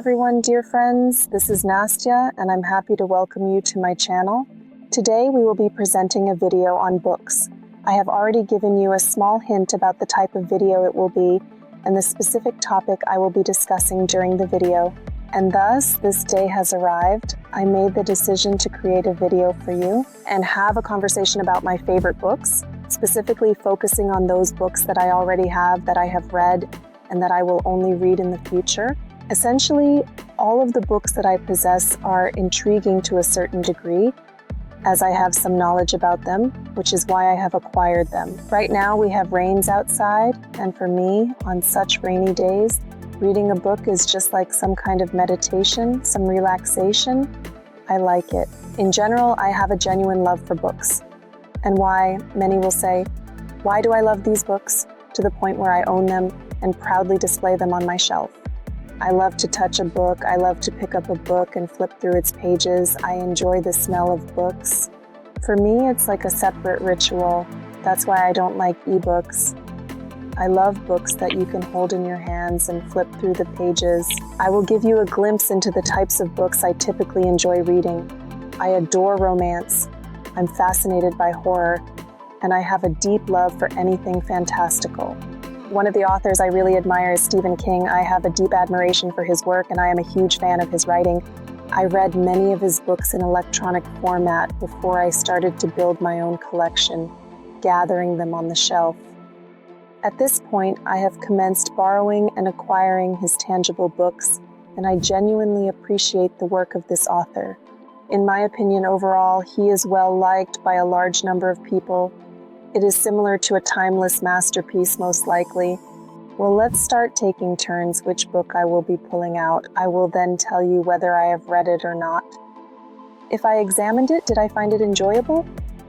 everyone, dear friends. This is Nastya, and I'm happy to welcome you to my channel. Today we will be presenting a video on books. I have already given you a small hint about the type of video it will be and the specific topic I will be discussing during the video. And thus, this day has arrived. I made the decision to create a video for you and have a conversation about my favorite books, specifically focusing on those books that I already have, that I have read, and that I will only read in the future. Essentially, all of the books that I possess are intriguing to a certain degree, as I have some knowledge about them, which is why I have acquired them. Right now we have rains outside, and for me, on such rainy days, reading a book is just like some kind of meditation, some relaxation. I like it. In general, I have a genuine love for books. And why, many will say, why do I love these books? To the point where I own them and proudly display them on my shelf. I love to touch a book. I love to pick up a book and flip through its pages. I enjoy the smell of books. For me, it's like a separate ritual. That's why I don't like ebooks. I love books that you can hold in your hands and flip through the pages. I will give you a glimpse into the types of books I typically enjoy reading. I adore romance. I'm fascinated by horror, and I have a deep love for anything fantastical. One of the authors I really admire is Stephen King. I have a deep admiration for his work, and I am a huge fan of his writing. I read many of his books in electronic format before I started to build my own collection, gathering them on the shelf. At this point, I have commenced borrowing and acquiring his tangible books, and I genuinely appreciate the work of this author. In my opinion, overall, he is well liked by a large number of people. It is similar to a timeless masterpiece, most likely. Well, let's start taking turns which book I will be pulling out. I will then tell you whether I have read it or not. If I examined it, did I find it enjoyable?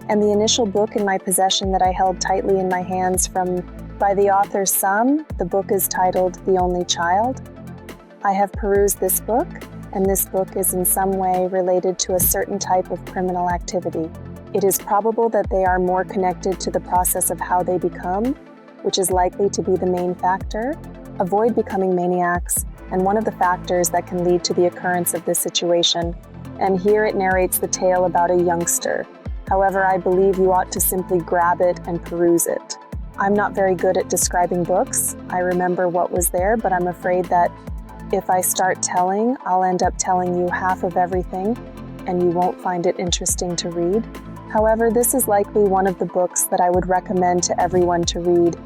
And the initial book in my possession that I held tightly in my hands by the author Sum, the book is titled The Only Child. I have perused this book, and this book is in some way related to a certain type of criminal activity. It is probable that they are more connected to the process of how they become, which is likely to be the main factor. Avoid becoming maniacs, and one of the factors that can lead to the occurrence of this situation. And here it narrates the tale about a youngster. However, I believe you ought to simply grab it and peruse it. I'm not very good at describing books. I remember what was there, but I'm afraid that if I start telling, I'll end up telling you half of everything, and you won't find it interesting to read. However, this is likely one of the books that I would recommend to everyone to read.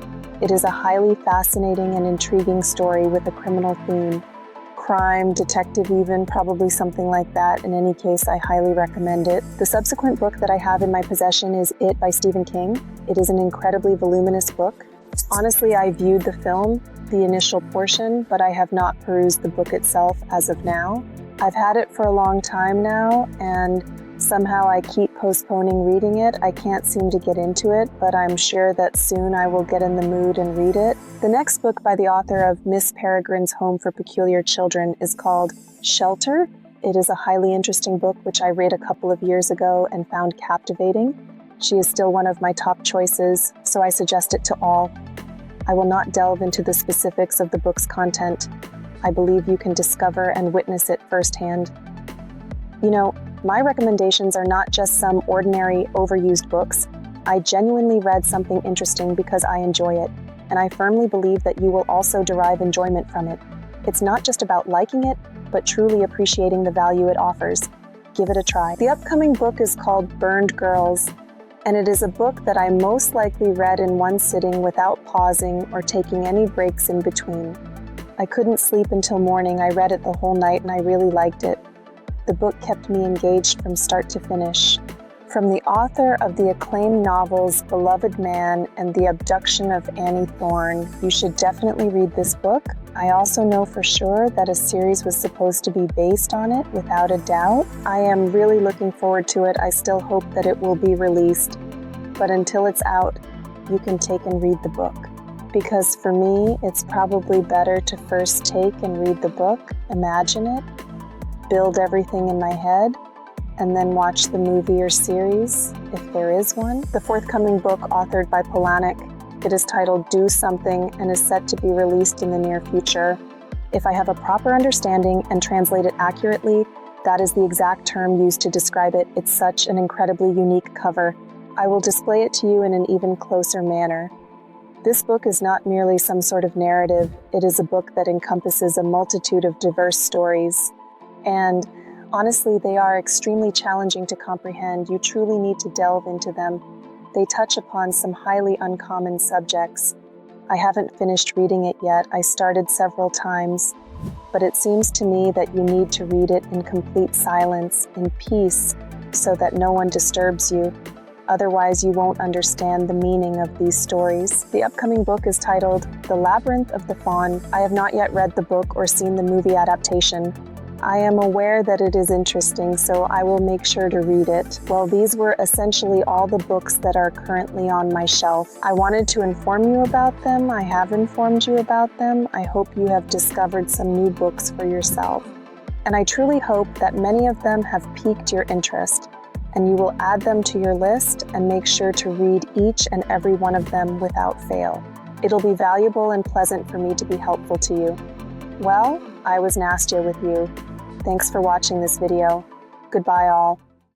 It is a highly fascinating and intriguing story with a criminal theme. Crime, detective even, probably something like that. In any case, I highly recommend it. The subsequent book that I have in my possession is It by Stephen King. It is an incredibly voluminous book. Honestly, I viewed the film, the initial portion, but I have not perused the book itself as of now. I've had it for a long time now, and somehow I keep postponing reading it. I can't seem to get into it, but I'm sure that soon I will get in the mood and read it. The next book by the author of Miss Peregrine's Home for Peculiar Children is called Shelter. It is a highly interesting book which I read a couple of years ago and found captivating. She is still one of my top choices, so I suggest it to all. I will not delve into the specifics of the book's content. I believe you can discover and witness it firsthand. You know, my recommendations are not just some ordinary, overused books. I genuinely read something interesting because I enjoy it, and I firmly believe that you will also derive enjoyment from it. It's not just about liking it, but truly appreciating the value it offers. Give it a try. The upcoming book is called Burned Girls, and it is a book that I most likely read in one sitting without pausing or taking any breaks in between. I couldn't sleep until morning. I read it the whole night, and I really liked it. The book kept me engaged from start to finish. From the author of the acclaimed novels Beloved Man and The Abduction of Annie Thorne, you should definitely read this book. I also know for sure that a series was supposed to be based on it, without a doubt. I am really looking forward to it. I still hope that it will be released. But until it's out, you can take and read the book. Because for me, it's probably better to first take and read the book, imagine it, build everything in my head, and then watch the movie or series, if there is one. The forthcoming book, authored by Polanic, it is titled Do Something and is set to be released in the near future. If I have a proper understanding and translate it accurately, that is the exact term used to describe it. It's such an incredibly unique cover. I will display it to you in an even closer manner. This book is not merely some sort of narrative. It is a book that encompasses a multitude of diverse stories. And honestly, they are extremely challenging to comprehend. You truly need to delve into them. They touch upon some highly uncommon subjects. I haven't finished reading it yet. I started several times, but it seems to me that you need to read it in complete silence, in peace, so that no one disturbs you. Otherwise, you won't understand the meaning of these stories. The upcoming book is titled The Labyrinth of the Faun. I have not yet read the book or seen the movie adaptation. I am aware that it is interesting, so I will make sure to read it. Well, these were essentially all the books that are currently on my shelf. I wanted to inform you about them. I have informed you about them. I hope you have discovered some new books for yourself. And I truly hope that many of them have piqued your interest, and you will add them to your list and make sure to read each and every one of them without fail. It'll be valuable and pleasant for me to be helpful to you. Well, I was Nastya with you. Thanks for watching this video. Goodbye all.